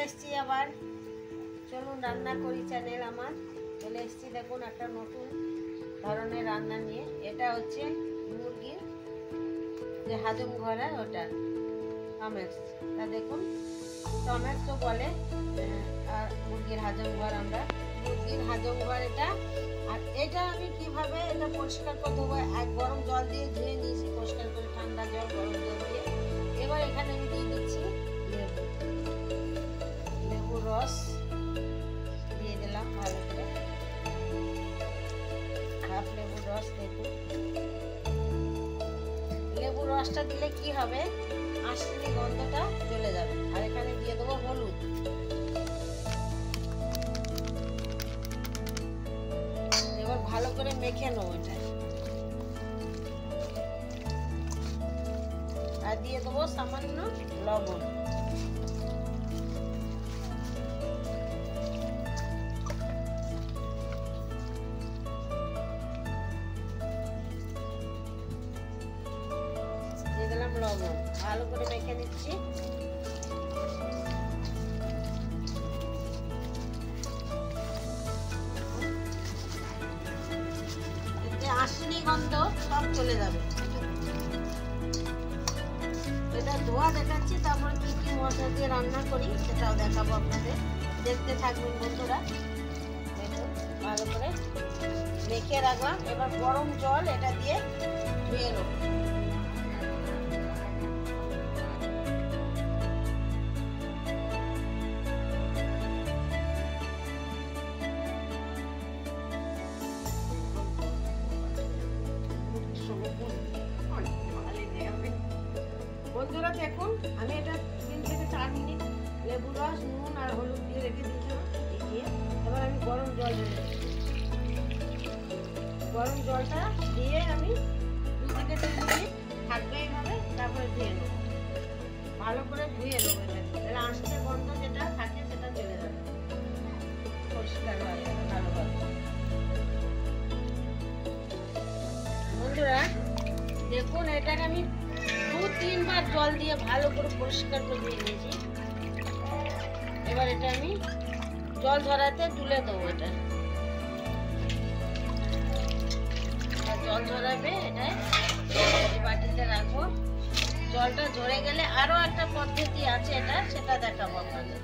এসেছি আবার, চলুন রান্না করি চ্যানেল আমার। চলে এসেছি দেখুন একটা নতুন ধরনের রান্না নিয়ে। এটা হচ্ছে মুরগির যে হাজম ঘর হয় ওটা টমেক্স, তা দেখুন টমেক্সও বলে, আর মুরগির হাজম ঘর, আমরা মুরগির হাজম ঘর এটা। আর এটা আমি কিভাবে এটা পরিষ্কার করে দেবো, এক গরম জল দিয়ে ধুয়ে নিয়েছি পরিষ্কার করে, ঠান্ডা জল গরম জল দিয়ে। এবার এখানে আমি দিয়ে দিচ্ছি লেবুর রস দিয়ে দিলাম ভালো করে, হাফ লেবুর রস। দেখুন লেবুর রসটা দিলে কি হবে, আঁশনি গন্ধটা চলে যাবে। আর এখানে দিয়ে দেবো হলুদ, এবার ভালো করে মেখে নেবো এটা। আর দিয়ে দেবো সামান্য লবণ। দিয়ে দিলাম লবণ, ভালো করে মেখে নিচ্ছি। আঁশনি গন্ধ সব চলে যাবে। এটা ধোয়া দেখাচ্ছি, তারপর কি কি মশলা দিয়ে রান্না করি সেটাও দেখাবো আপনাদের, দেখতে থাকবেন বন্ধুরা। দেখুন ভালো করে মেখে রাখলাম, এবার গরম জল এটা দিয়ে ধুয়ে নেব। বন্ধুরা দেখুন আমি এটা 3 থেকে 4 মিনিট লেবুর রস, নুন আর হলুদ দিয়ে রেখে দিয়েছিলাম। এবার আমি গরম জল দিয়ে দেবো। গরম জলটা দিয়ে আমি 2 থেকে 3 মিনিট থাকবে এইভাবে, তারপরে ধুয়ে নেবো, ভালো করে ধুয়ে নেবো। এটা আঁশতে গন্ধ যেটা থাকে সেটা চলে যাবে, পরিষ্কার হয়ে যাবে ভালোভাবে। বন্ধুরা দেখুন এটাকে আমি 2-3 বার জল দিয়ে ভালো করে পরিষ্কার করে ধুয়ে নিয়েছি। এবার এটা আমি জল ঝরাতে তুলে দেবো। এটা জল ঝরাবে, এটা বাটিতে রাখবো। জলটা ঝরে গেলে আরো একটা পদ্ধতি আছে, এটা সেটা দেখাবো আপনাদের।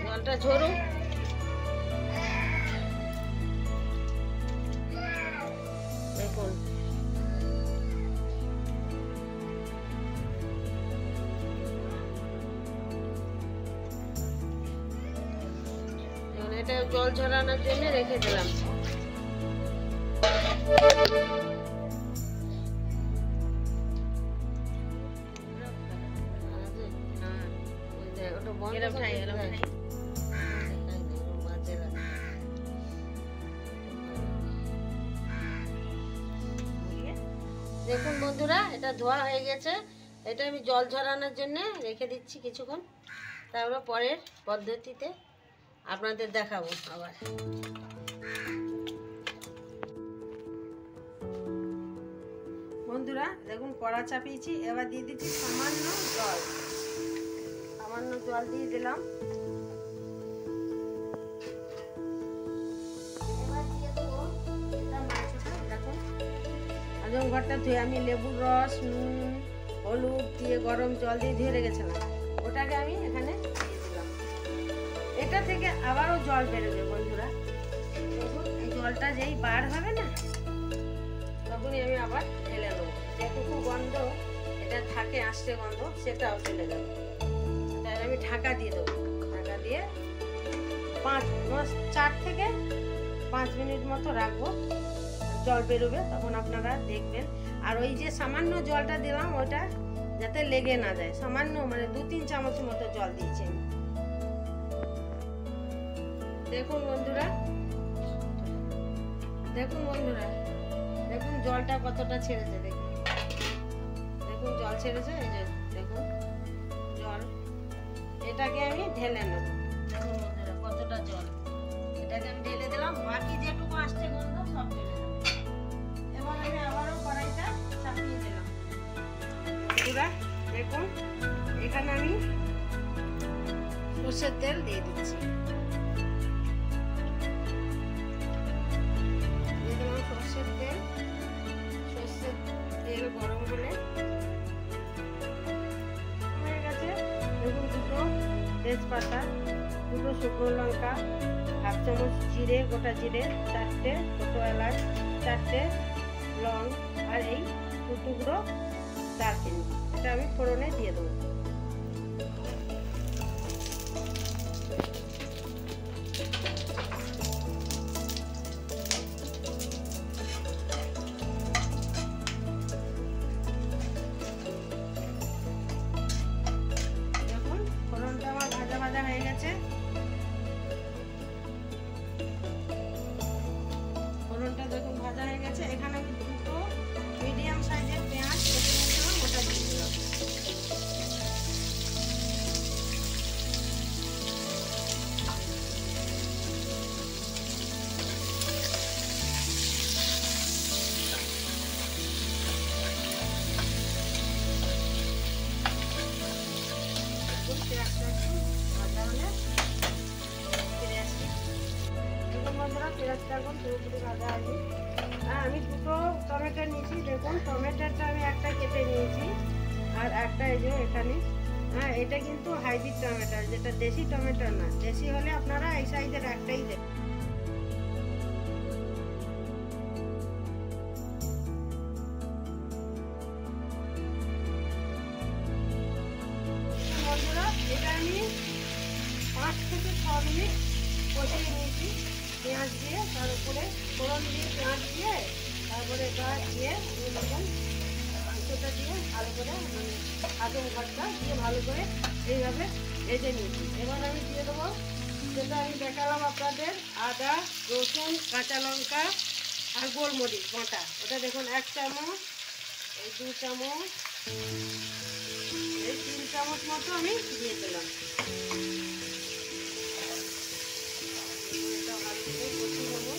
জলটা ঝরুক। দেখুন এটা জল ঝরানোর জন্য রেখে দিলাম। দেখুন বন্ধুরা এটা ধোয়া হয়ে গেছে, এটা আমি জল ঝরানোর জন্য রেখে দিচ্ছি কিছুক্ষণ, তারপরে পরের পদ্ধতিতে আপনাদের দেখাবো আবার। বন্ধুরা দেখুন কড়া চাপিয়েছি, এবার দিয়ে দিচ্ছি সামান্য জল। সামান্য জল দিয়ে দিলাম। এবার দিয়ে দেবো এটা মাংসটা। দেখুন হাজম ঘরটা ধুয়ে আমি লেবুর রস, নুন, হলুদ দিয়ে গরম জল দিয়ে ধুয়ে রেখেছিলাম, ওটাকে আমি এখানে দিয়ে দিলাম। এটা থেকে আবারও জল বেরোবে বন্ধুরা। দেখুন এই জলটা যেই বার হবে না, তখনই আমি আবার ঢেলে দেবো। যেটুকু গন্ধ এটা থাকে, আস্তে গন্ধ, সেটাও চলে যাবে। তাই আমি ঢাকা দিয়ে দেবো। ঢাকা দিয়ে 4 থেকে 5 মিনিট মতো রাখবো, জল বেরোবে, তখন আপনারা দেখবেন। আর ওই যে সামান্য জলটা দিলাম ওটা যাতে লেগে না যায়, সামান্য মানে 2-3 চামচ মতো জল দিয়েছি আমি। দেখুন বন্ধুরা, দেখুন বন্ধুরা, দেখুন জলটা কতটা ছেড়েছে। দেখুন দেখুন জল ছেড়েছে, এই যে দেখুন জল। এটাকে আমি ঢেলে নেব। দেখুন বন্ধুরা কতটা জল, এটাকে আমি ঢেলে দিলাম। বাকি যেটুকু আসছে গন্ধ সব ঢেলে দেবো। এবার আমি আবারও কড়াইটা চাপিয়ে দিলাম। বন্ধুরা দেখুন এখানে আমি সর্ষের তেল দিয়ে দিচ্ছি। দিয়ে দিলাম সর্ষের তেল। সর্ষের তেল গরম হলে হয়ে গেছে। দেখুন দুটো তেজপাতা, দুটো শুকনো লঙ্কা, হাফ চামচ জিরে, গোটা জিরে, 4টে ছোটো এলাচ, 4টে লং আর এই টুকরো দারচিনি। এটা আমি ফোড়নে দিয়ে দেবো। দেখুন ফোড়নটা আমার ভাজা ভাজা হয়ে গেছে। ফোড়নটা দেখুন ভাজা হয়ে গেছে। এখানে আমি দুটো মিডিয়াম সাইজের পেঁয়াজ ওটা দিয়ে দিলাম। পেঁয়াজটা একটু ভাজা হলে ফিরে আসি। দেখুন বন্ধুরা পেঁয়াজটা এখন পুরোপুরি ভাজা হয়নি। আমি দুটো টমেটো নিয়েছি। দেখুন টমেটোটা আমি একটা কেটে নিয়েছি আর একটা এই যে এখানে। এটা কিন্তু হাইব্রিড টমেটো, যেটা দেশি টমেটো না। দেশি হলে আপনারা এই সাইজের একটাই দেবেন। বন্ধুরা এটা আমি 5 থেকে 6 মিনিট কষিয়ে নিয়েছি পেঁয়াজ দিয়ে। তার উপরে ফোড়ন দিয়ে পেঁয়াজ দিয়ে তারপরে এটা দিয়ে দেখুন মাংসটা দিয়ে ভালো করে মানে আদম ঘরটা দিয়ে ভালো করে এইভাবে ভেজে নিয়েছি। এবার আমি দিয়ে দেবো যেটা আমি দেখালাম আপনাদের, আদা, রসুন, কাঁচা লঙ্কা আর গোলমরিচ বাটা। ওটা দেখুন 1 চামচ, এই 2 চামচ, এই 3 চামচ মতো আমি দিয়ে দিলাম। এটা ভালো করে কষিয়ে নেবো।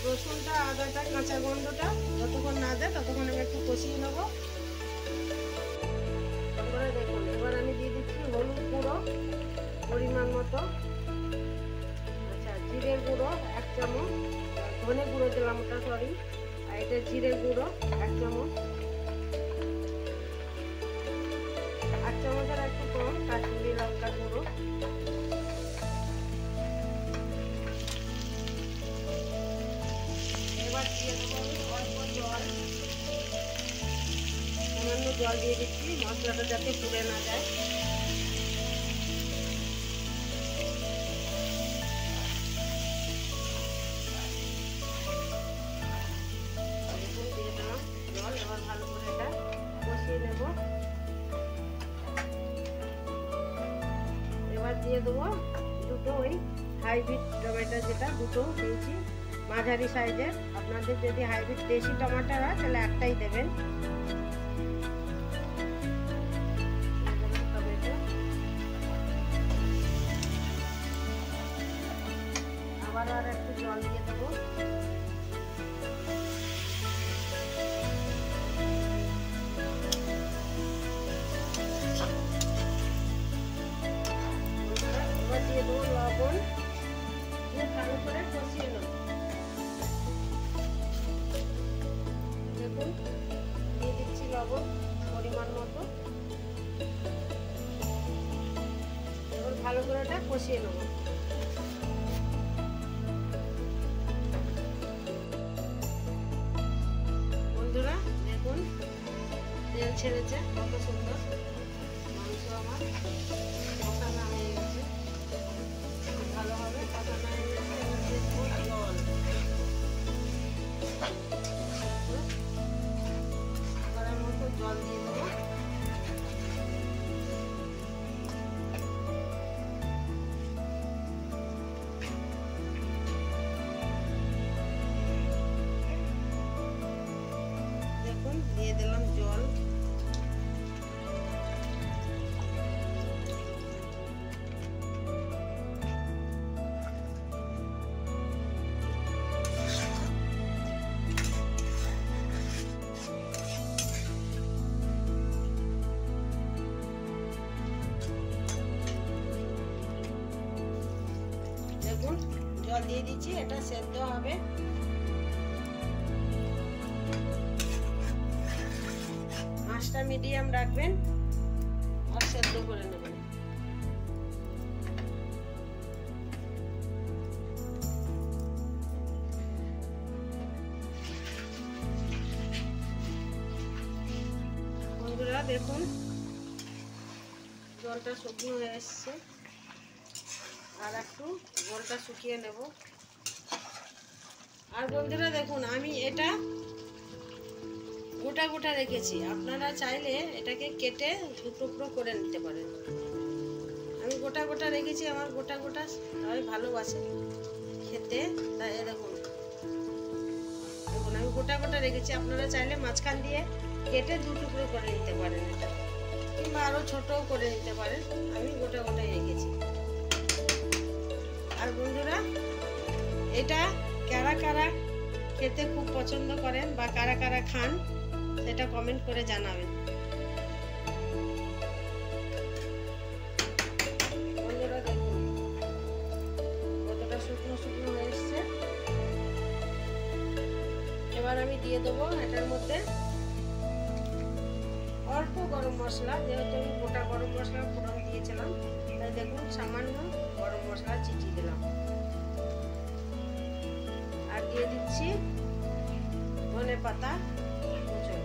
রসুনটা আদাটা কাঁচা গন্ধটা যতক্ষণ না যায় ততক্ষণ আমি একটু কষিয়ে নেবো। তারপরে দেখুন এবার আমি দিয়ে দিচ্ছি হলুদ গুঁড়ো পরিমাণ মতো। আচ্ছা জিরের গুঁড়ো 1 চামচ, ধনে গুঁড়ো দিলাম ওটা সরি। আর এটা জিরের গুঁড়ো 1 চামচ, 1 চামচের একটু কম কাশ্মীরি লঙ্কা গুঁড়ো। এবার দিয়ে দেবো অল্প জল, সামান্য জল দিয়ে দিচ্ছি মশলাটা যাতে পুড়ে না যায়। দিয়ে দিলাম জল। এবার ভালো করে এটা কষিয়ে নেব। এবার দিয়ে দেবো দুটো ওই হাইব্রিড টমেটো, যেটা দুটো দিয়েছি মাঝারি সাইজের। আপনাদের যদি হাইব্রিড দেশি টমেটো হয় তাহলে একটাই দেবেন। আবার আর একটু জল দিয়ে দেবো। এবার দিয়ে দেবো লবণ, ভালো করে কষিয়ে নেব। দেখুন দিয়ে দিচ্ছি লবণ পরিমাণ মতো। এবার ভালো করে এটা কষিয়ে নেব। বন্ধুরা দেখুন তেল ছেড়েছে কত সুন্দর। মাংস আমার কষানো হয়ে গেছে, ভালোভাবে কষানো হয়ে গেছে। এবার দেখবো জল, করার মতো জল দিয়ে দেবো। দেখুন দিয়ে দিলাম জল। জল দিয়ে দিচ্ছি, এটা সেদ্ধ হবে। আঁচটা মিডিয়াম রাখবেন আর সেদ্ধ করে নেবেন। বন্ধুরা দেখুন জলটা শুকনো হয়ে এসছে, আর একটু জলটা শুকিয়ে নেব। আর বন্ধুরা দেখুন আমি এটা গোটা গোটা রেখেছি, আপনারা চাইলে এটাকে কেটে দু টুকরো করে নিতে পারেন। আমি গোটা গোটা রেখেছি, আমার গোটা গোটা সবাই ভালোবাসে খেতে, তাই দেখুন দেখুন আমি গোটা গোটা রেখেছি। আপনারা চাইলে মাঝখান দিয়ে কেটে দু টুকরো করে নিতে পারেন এটা, কিংবা আরও ছোটও করে নিতে পারেন। আমি গোটা গোটাই রেখেছি। আর বন্ধুরা এটা কারা কারা খেতে খুব পছন্দ করেন বা কারা কারা খান সেটা কমেন্ট করে জানাবেন। বন্ধুরা দেখুন কতটা শুকনো শুকনো হয়ে এসছে। এবার আমি দিয়ে দেবো এটার মধ্যে অল্প গরম মশলা, যেহেতু আমি গোটা গরম মশলা ফোড়ন দিয়েছিলাম, তাই দেখুন সামান্য গরম মশলা চিটিয়ে দিলাম। আর দিয়ে দিচ্ছি ধনে পাতা কুচো।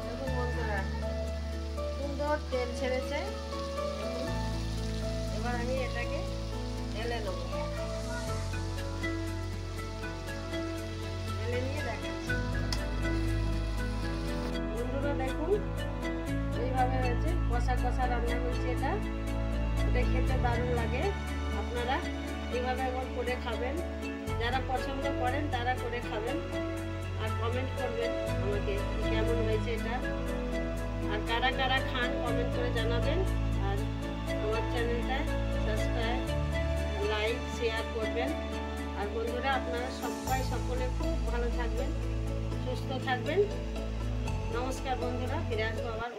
দেখুন বন্ধুরা সুন্দর তেল ছেড়েছে। এবার আমি এটাকে ঢেলে নেব, ঢেলে নিয়ে দেখাচ্ছি। বন্ধুরা দেখুন এইভাবে হয়েছে, কষা কষা রান্না হয়েছে। এটা খেতে দারুণ লাগে। আপনারা এইভাবে একবার করে খাবেন, যারা পছন্দ করেন তারা করে খাবেন, আর কমেন্ট করবেন আমাকে কেমন হয়েছে এটা, আর কারা কারা খান কমেন্ট করে জানাবেন। আর আমার চ্যানেলটা সাবস্ক্রাইব, লাইক, শেয়ার করবেন। আর বন্ধুরা আপনারা সবাই সকলে খুব ভালো থাকবেন, সুস্থ থাকবেন। নমস্কার বন্ধুরা, ফিরে আসবো আবার